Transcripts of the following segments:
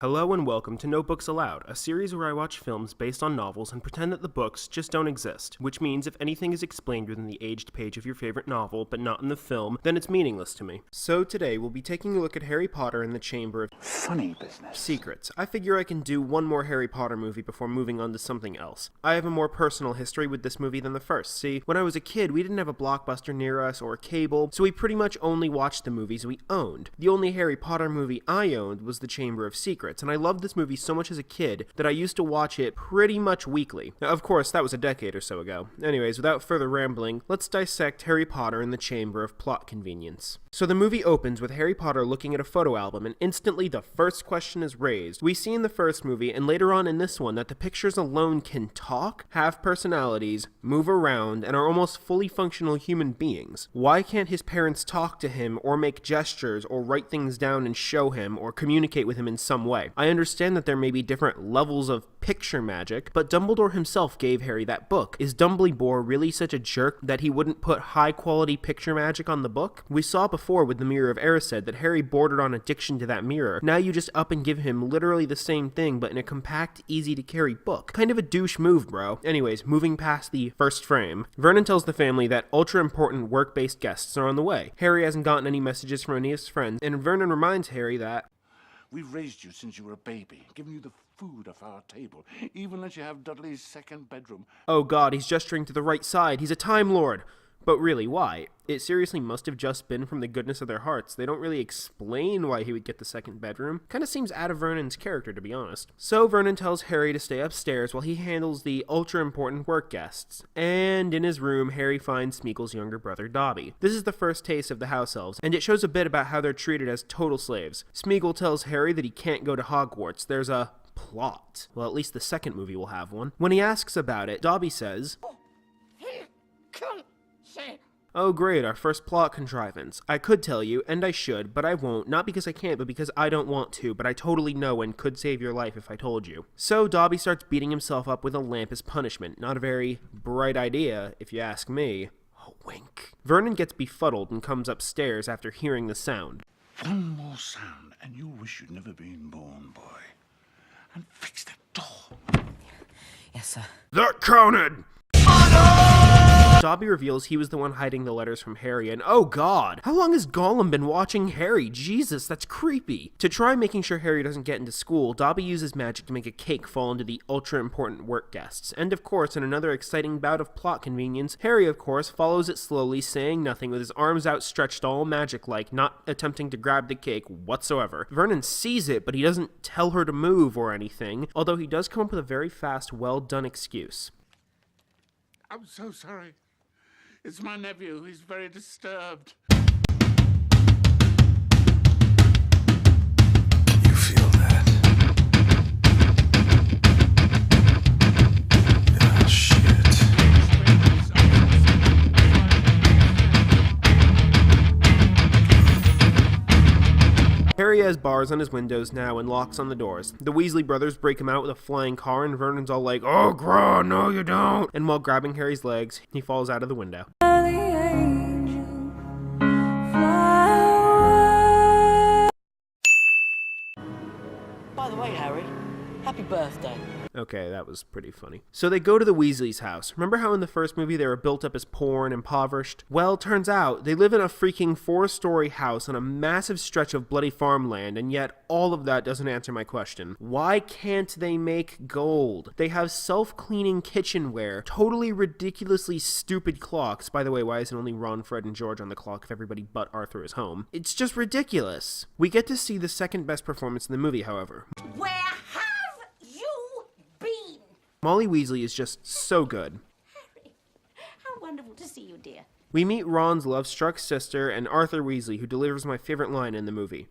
Hello and welcome to No Books Allowed, a series where I watch films based on novels and pretend that the books just don't exist, which means if anything is explained within the aged page of your favorite novel, but not in the film, then it's meaningless to me. So today we'll be taking a look at Harry Potter and the Chamber of Funny business. Secrets. I figure I can do one more Harry Potter movie before moving on to something else. I have a more personal history with this movie than the first. See, when I was a kid, we didn't have a Blockbuster near us or cable, so we pretty much only watched the movies we owned. The only Harry Potter movie I owned was The Chamber of Secrets, and I loved this movie so much as a kid that I used to watch it pretty much weekly. Now, of course, that was a decade or so ago. Anyways, without further rambling, let's dissect Harry Potter and the Chamber of Plot Convenience. So the movie opens with Harry Potter looking at a photo album, and instantly the first question is raised. We see in the first movie, and later on in this one, that the pictures alone can talk, have personalities, move around, and are almost fully functional human beings. Why can't his parents talk to him, or make gestures, or write things down and show him, or communicate with him in some way? I understand that there may be different levels of picture magic, but Dumbledore himself gave Harry that book. Is Dumbledore really such a jerk that he wouldn't put high-quality picture magic on the book? We saw before with the Mirror of Erised that Harry bordered on addiction to that mirror. Now you just up and give him literally the same thing, but in a compact, easy-to-carry book. Kind of a douche move, bro. Anyways, moving past the first frame, Vernon tells the family that ultra-important work-based guests are on the way. Harry hasn't gotten any messages from any of his friends, and Vernon reminds Harry that We've raised you since you were a baby, given you the food off our table, even let you have Dudley's second bedroom. Oh god, he's gesturing to the right side. He's a Time Lord. But really, why? It seriously must have just been from the goodness of their hearts. They don't really explain why he would get the second bedroom. Kinda seems out of Vernon's character, to be honest. So Vernon tells Harry to stay upstairs while he handles the ultra-important work guests. And in his room, Harry finds Smeagol's younger brother, Dobby. This is the first taste of the house elves, and it shows a bit about how they're treated as total slaves. Smeagol tells Harry that he can't go to Hogwarts. There's a plot. Well, at least the second movie will have one. When he asks about it, Dobby says, "Oh great, our first plot contrivance. I could tell you, and I should, but I won't, not because I can't, but because I don't want to, but I totally know and could save your life if I told you." So Dobby starts beating himself up with a lamp as punishment. Not a very bright idea, if you ask me. A wink. Vernon gets befuddled and comes upstairs after hearing the sound. One more sound, and you'll wish you'd never been born, boy. And fix that door. Yes, sir. That counted! Dobby reveals he was the one hiding the letters from Harry, and oh god, how long has Gollum been watching Harry? Jesus, that's creepy. To try making sure Harry doesn't get into school, Dobby uses magic to make a cake fall into the ultra-important work guests. And of course, in another exciting bout of plot convenience, Harry, of course, follows it slowly, saying nothing with his arms outstretched all magic-like, not attempting to grab the cake whatsoever. Vernon sees it, but he doesn't tell her to move or anything, although he does come up with a very fast, well-done excuse. I'm so sorry. It's my nephew. He's very disturbed. You feel that? Oh, shit. Harry has bars on his windows now and locks on the doors. The Weasley brothers break him out with a flying car, and Vernon's all like, "Oh, Gron, no you don't!" And while grabbing Harry's legs, he falls out of the window. By the way, Harry, happy birthday. Okay, that was pretty funny. So they go to the Weasleys' house. Remember how in the first movie they were built up as poor and impoverished? Well, turns out they live in a freaking 4-story house on a massive stretch of bloody farmland, and yet all of that doesn't answer my question. Why can't they make gold? They have self-cleaning kitchenware, totally ridiculously stupid clocks. By the way, why isn't only Ron, Fred, and George on the clock if everybody but Arthur is home? It's just ridiculous. We get to see the second best performance in the movie, however. Where have you been? Molly Weasley is just so good. Harry, how wonderful to see you, dear. We meet Ron's love-struck sister and Arthur Weasley, who delivers my favorite line in the movie.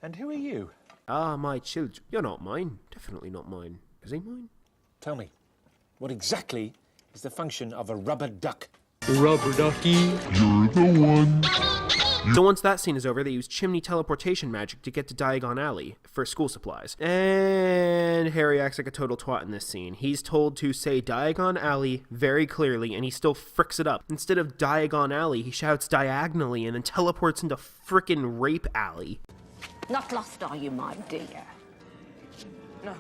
And who are you? Ah, my children. You're not mine. Definitely not mine. Is he mine? Tell me, what exactly is the function of a rubber duck? Rubber ducky. You're the one. So once that scene is over, they use chimney teleportation magic to get to Diagon Alley for school supplies. And Harry acts like a total twat in this scene. He's told to say Diagon Alley very clearly, and he still fricks it up. Instead of Diagon Alley, he shouts diagonally and then teleports into frickin' Rape Alley. Not lost, are you, my dear? No,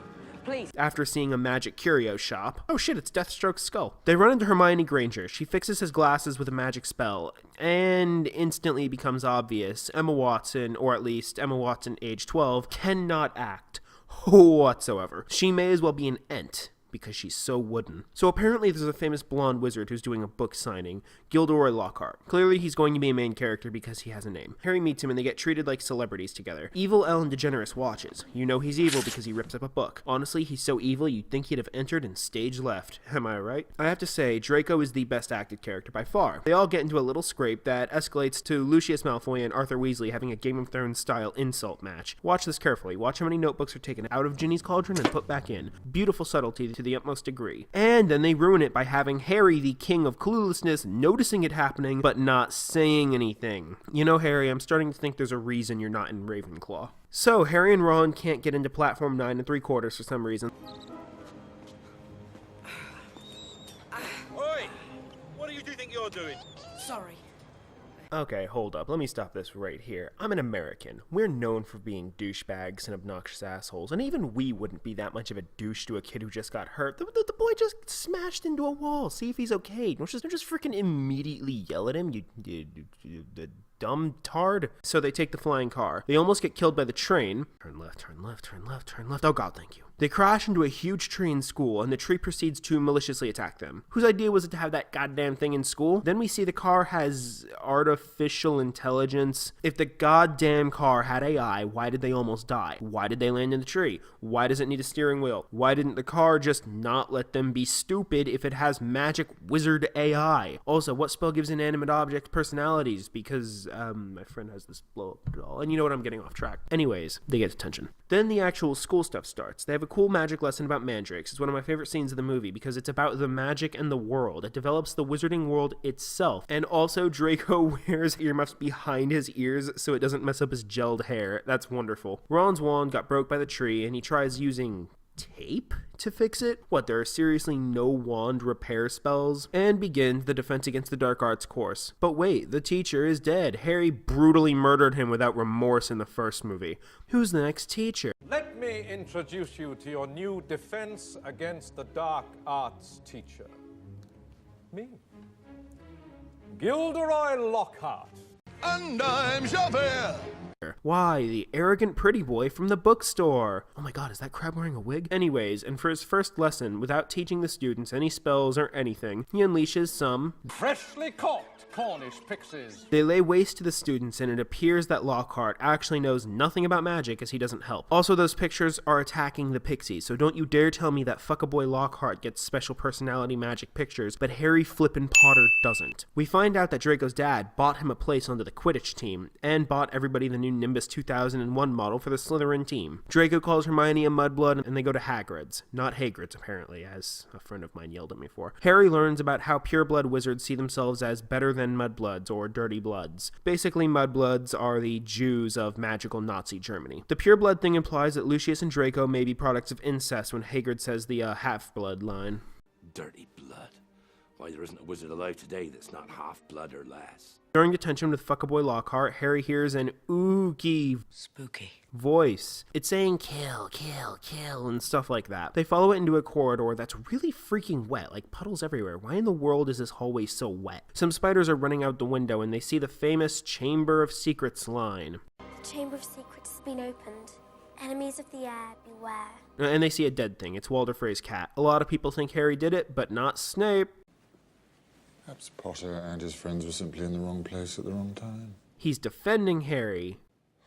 please. After seeing a magic curio shop. Oh shit, it's Deathstroke's skull. They run into Hermione Granger. She fixes his glasses with a magic spell, and instantly becomes obvious Emma Watson, or at least Emma Watson age 12, cannot act whatsoever. She may as well be an Ent, because she's so wooden. So apparently there's a famous blonde wizard who's doing a book signing, Gilderoy Lockhart. Clearly he's going to be a main character because he has a name. Harry meets him and they get treated like celebrities together. Evil Ellen DeGeneres watches. You know he's evil because he rips up a book. Honestly, he's so evil you'd think he'd have entered in stage left. Am I right? I have to say, Draco is the best acted character by far. They all get into a little scrape that escalates to Lucius Malfoy and Arthur Weasley having a Game of Thrones style insult match. Watch this carefully. Watch how many notebooks are taken out of Ginny's cauldron and put back in. Beautiful subtlety to the utmost degree. And then they ruin it by having Harry, the king of cluelessness, noticing it happening but not saying anything. You know, Harry, I'm starting to think there's a reason you're not in Ravenclaw. So Harry and Ron can't get into platform 9 3/4 for some reason. Oi! What do you think you're doing? Sorry. Okay, hold up. Let me stop this right here. I'm an American. We're known for being douchebags and obnoxious assholes, and even we wouldn't be that much of a douche to a kid who just got hurt. The boy just smashed into a wall. See if he's okay. Don't just freaking immediately yell at him, you dumb tard. So they take the flying car. They almost get killed by the train. Turn left, turn left, turn left, turn left. Oh god, thank you. They crash into a huge tree in school, and the tree proceeds to maliciously attack them. Whose idea was it to have that goddamn thing in school? Then we see the car has artificial intelligence. If the goddamn car had AI, why did they almost die? Why did they land in the tree? Why does it need a steering wheel? Why didn't the car just not let them be stupid if it has magic wizard AI? Also, what spell gives inanimate objects personalities? Because, my friend has this blow-up doll, and you know what, I'm getting off track. Anyways, they get attention. Then the actual school stuff starts. They have a cool magic lesson about mandrakes. It's one of my favorite scenes of the movie because it's about the magic and the world. It develops the wizarding world itself. And also Draco wears earmuffs behind his ears so it doesn't mess up his gelled hair. That's wonderful. Ron's wand got broke by the tree and he tries using tape to fix it? What, there are seriously no wand repair spells? And begins the Defense Against the Dark Arts course. But wait, the teacher is dead. Harry brutally murdered him without remorse in the first movie. Who's the next teacher? Let me introduce you to your new Defense Against the Dark Arts teacher. Me. Gilderoy Lockhart. And I'm Javert! Why, the arrogant pretty boy from the bookstore. Oh my god, is that Crabbe wearing a wig? Anyways, and for his first lesson, without teaching the students any spells or anything, he unleashes some Freshly caught Cornish pixies. They lay waste to the students, and it appears that Lockhart actually knows nothing about magic as he doesn't help. Also, those pictures are attacking the pixies, so don't you dare tell me that fuckaboy Lockhart gets special personality magic pictures, but Harry flippin' Potter doesn't. We find out that Draco's dad bought him a place onto the Quidditch team, and bought everybody the new Nimbus 2001 model for the Slytherin team. Draco calls Hermione a mudblood, and they go to Hagrid's. Not Hagrid's, apparently, as a friend of mine yelled at me for. Harry learns about how pureblood wizards see themselves as better than mudbloods, or dirty bloods. Basically, mudbloods are the Jews of magical Nazi Germany. The pureblood thing implies that Lucius and Draco may be products of incest when Hagrid says the half-blood line. Dirty blood. Why, there isn't a wizard alive today that's not half-blood or less. During detention with fuckaboy Lockhart, Harry hears an oogie Spooky. voice. It's saying kill, kill, kill, and stuff like that. They follow it into a corridor that's really freaking wet, like puddles everywhere. Why in the world is this hallway so wet? Some spiders are running out the window and they see the famous Chamber of Secrets line. The Chamber of Secrets has been opened. Enemies of the air, beware. And they see a dead thing. It's Walder Frey's cat. A lot of people think Harry did it, but not Snape. Perhaps Potter and his friends were simply in the wrong place at the wrong time. He's defending Harry.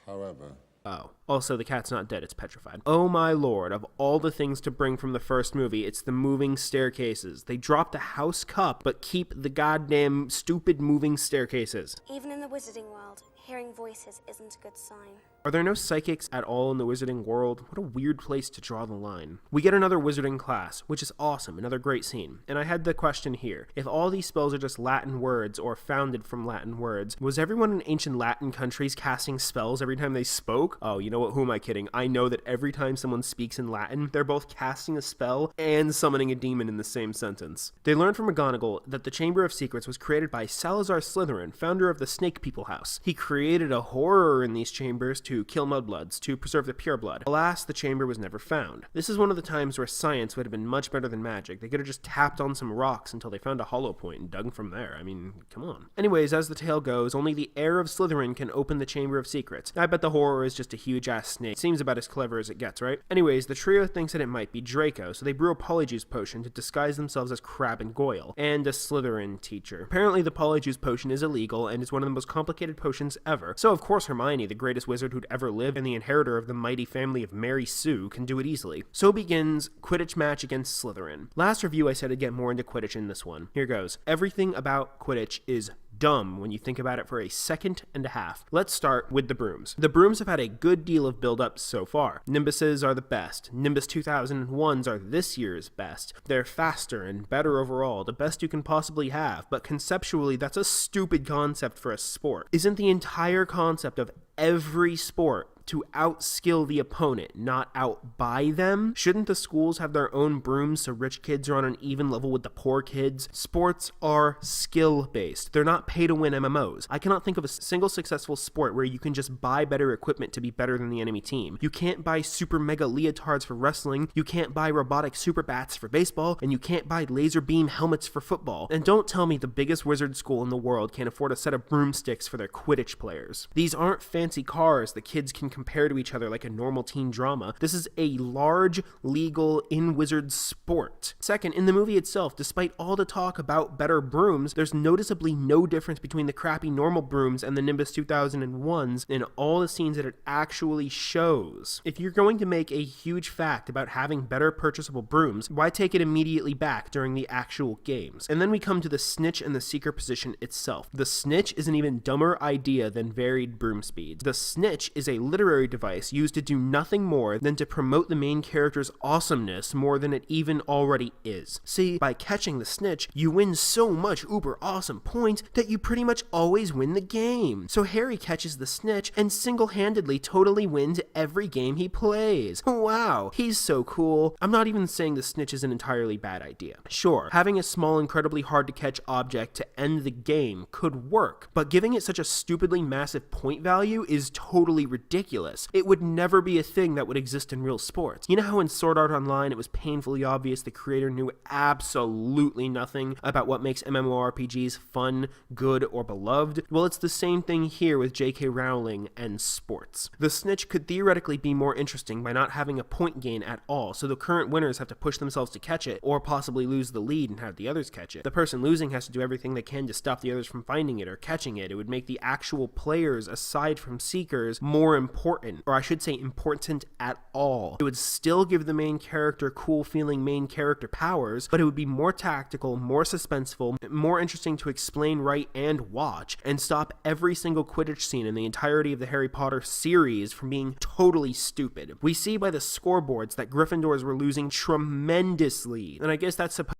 However... Oh. Also, the cat's not dead, it's petrified. Oh my lord, of all the things to bring from the first movie, it's the moving staircases. They drop the house cup, but keep the goddamn stupid moving staircases. Even in the wizarding world, Hearing voices isn't a good sign. Are there no psychics at all in the wizarding world? What a weird place to draw the line. We get another wizarding class, which is awesome, another great scene. And I had the question here. If all these spells are just Latin words or founded from Latin words, was everyone in ancient Latin countries casting spells every time they spoke? Oh, you know what? Who am I kidding? I know that every time someone speaks in Latin, they're both casting a spell and summoning a demon in the same sentence. They learned from McGonagall that the Chamber of Secrets was created by Salazar Slytherin, founder of the Snake People House. He created a horror in these chambers to kill mudbloods, to preserve the pure blood. Alas, the chamber was never found. This is one of the times where science would have been much better than magic. They could have just tapped on some rocks until they found a hollow point and dug from there. I mean, come on. Anyways, as the tale goes, only the heir of Slytherin can open the Chamber of Secrets. I bet the horror is just a huge-ass snake. Seems about as clever as it gets, right? Anyways, the trio thinks that it might be Draco, so they brew a Polyjuice potion to disguise themselves as Crabbe and Goyle, and a Slytherin teacher. Apparently, the Polyjuice potion is illegal, and it's one of the most complicated potions ever. So, of course, Hermione, the greatest wizard who'd ever lived and the inheritor of the mighty family of Mary Sue, can do it easily. So begins Quidditch match against Slytherin. Last review I said I'd get more into Quidditch in this one. Here goes. Everything about Quidditch is dumb when you think about it for a second and a half. Let's start with the brooms. The brooms have had a good deal of build-up so far. Nimbuses are the best. Nimbus 2001s are this year's best. They're faster and better overall, the best you can possibly have, but conceptually that's a stupid concept for a sport. Isn't the entire concept of every sport to outskill the opponent, not outbuy them? Shouldn't the schools have their own brooms so rich kids are on an even level with the poor kids? Sports are skill-based. They're not pay-to-win MMOs. I cannot think of a single successful sport where you can just buy better equipment to be better than the enemy team. You can't buy super mega leotards for wrestling, you can't buy robotic super bats for baseball, and you can't buy laser beam helmets for football. And don't tell me the biggest wizard school in the world can't afford a set of broomsticks for their Quidditch players. These aren't fancy cars the kids can compare to each other like a normal teen drama. This is a large, legal, in-wizard sport. Second, in the movie itself, despite all the talk about better brooms, there's noticeably no difference between the crappy normal brooms and the Nimbus 2001s in all the scenes that it actually shows. If you're going to make a huge fact about having better purchasable brooms, why take it immediately back during the actual games? And then we come to the snitch and the seeker position itself. The snitch is an even dumber idea than varied broom speeds. The snitch is a literary device used to do nothing more than to promote the main character's awesomeness more than it even already is. See, by catching the snitch, you win so much uber awesome points that you pretty much always win the game. So Harry catches the snitch and single-handedly totally wins every game he plays. Wow, he's so cool. I'm not even saying the snitch is an entirely bad idea. Sure, having a small, incredibly hard to catch object to end the game could work, but giving it such a stupidly massive point value is totally ridiculous. It would never be a thing that would exist in real sports. You know how in Sword Art Online it was painfully obvious the creator knew absolutely nothing about what makes MMORPGs fun, good, or beloved? Well, it's the same thing here with J.K. Rowling and sports. The snitch could theoretically be more interesting by not having a point gain at all, so the current winners have to push themselves to catch it, or possibly lose the lead and have the others catch it. The person losing has to do everything they can to stop the others from finding it or catching it. It would make the actual players, aside from seekers, more important, or I should say important at all. It would still give the main character cool feeling main character powers, but it would be more tactical, more suspenseful, more interesting to explain, write, and watch, and stop every single Quidditch scene in the entirety of the Harry Potter series from being totally stupid. We see by the scoreboards that Gryffindors were losing tremendously, and I guess that's supposed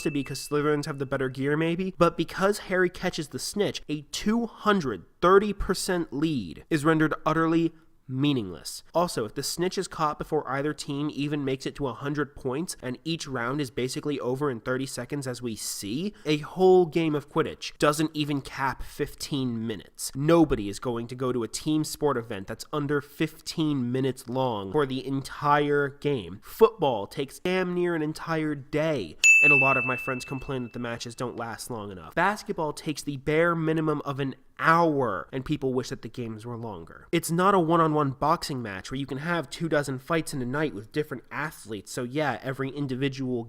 to be because Slytherins have the better gear maybe, but because Harry catches the snitch, a 230% lead is rendered utterly meaningless. Also, if the snitch is caught before either team even makes it to 100 points, and each round is basically over in 30 seconds as we see, a whole game of Quidditch doesn't even cap 15 minutes. Nobody is going to go to a team sport event that's under 15 minutes long for the entire game. Football takes damn near an entire day, and a lot of my friends complain that the matches don't last long enough. Basketball takes the bare minimum of an hour, and people wish that the games were longer. It's not a one-on-one boxing match where you can have 24 fights in a night with different athletes, so yeah, every individual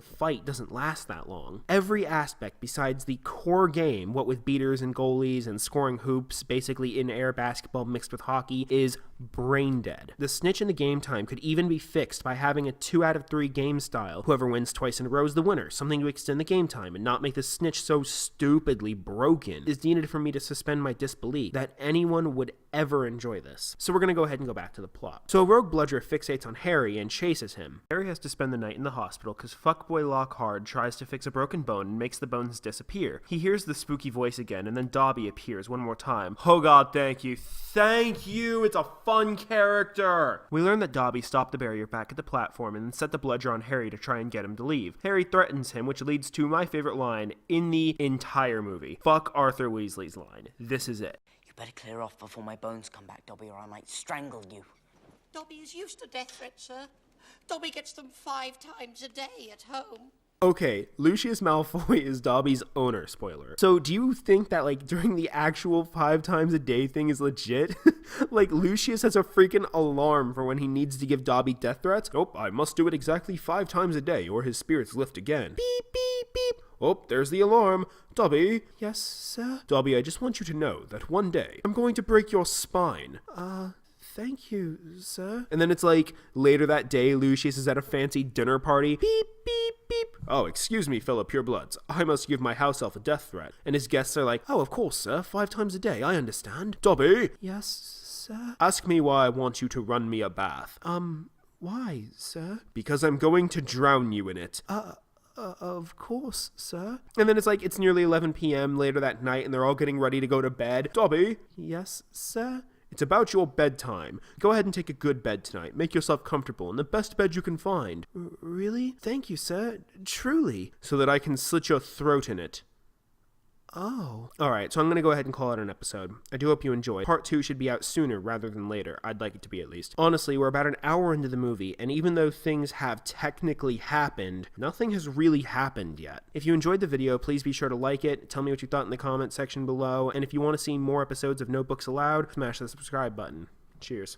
fight doesn't last that long. Every aspect besides the core game, what with beaters and goalies and scoring hoops, basically in-air basketball mixed with hockey, is brain dead. The snitch in the game time could even be fixed by having a 2 out of 3 game style. Whoever wins twice in a row is the winner, something to extend the game time and not make the snitch so stupidly broken. Is needed for me to suspend my disbelief that anyone would ever enjoy this. So we're gonna go ahead and go back to the plot. So a rogue bludger fixates on Harry and chases him. Harry has to spend the night in the hospital because fuckboy Lockhart tries to fix a broken bone and makes the bones disappear. He hears the spooky voice again, and then Dobby appears one more time. Oh god, thank you. Thank you! It's a fun character! We learn that Dobby stopped the barrier back at the platform and then set the bludger on Harry to try and get him to leave. Harry threatens him, which leads to my favorite line in the entire movie. Fuck Arthur Weasley's line. This is it. You better clear off before my bones come back, Dobby, or I might strangle you. Dobby is used to death threats, sir. Dobby gets them 5 times a day at home. Okay, Lucius Malfoy is Dobby's owner, spoiler. So do you think that, like, during the actual 5 times a day thing is legit? Like, Lucius has a freaking alarm for when he needs to give Dobby death threats? Nope, I must do it exactly 5 times a day or his spirits lift again. Beep, beep, beep. Oh, there's the alarm. Dobby. Yes, sir? Dobby, I just want you to know that one day I'm going to break your spine. Thank you, sir. And then it's like, later that day, Lucius is at a fancy dinner party. Beep, beep, beep. Oh, excuse me, fellow purebloods. I must give my house elf a death threat. And his guests are like, oh, of course, sir. 5 times a day, I understand. Dobby. Yes, sir? Ask me why I want you to run me a bath. Why, sir? Because I'm going to drown you in it. Of course, sir. And then it's like, it's nearly 11 p.m. later that night, and they're all getting ready to go to bed. Dobby. Yes, sir? It's about your bedtime. Go ahead and take a good bed tonight. Make yourself comfortable in the best bed you can find. Really? Thank you, sir. Truly. So that I can slit your throat in it. Oh. Alright, so I'm going to go ahead and call it an episode. I do hope you enjoyed. Part 2 should be out sooner rather than later. I'd like it to be at least. Honestly, we're about an hour into the movie, and even though things have technically happened, nothing has really happened yet. If you enjoyed the video, please be sure to like it, tell me what you thought in the comment section below, and if you want to see more episodes of No Books Allowed, smash the subscribe button. Cheers.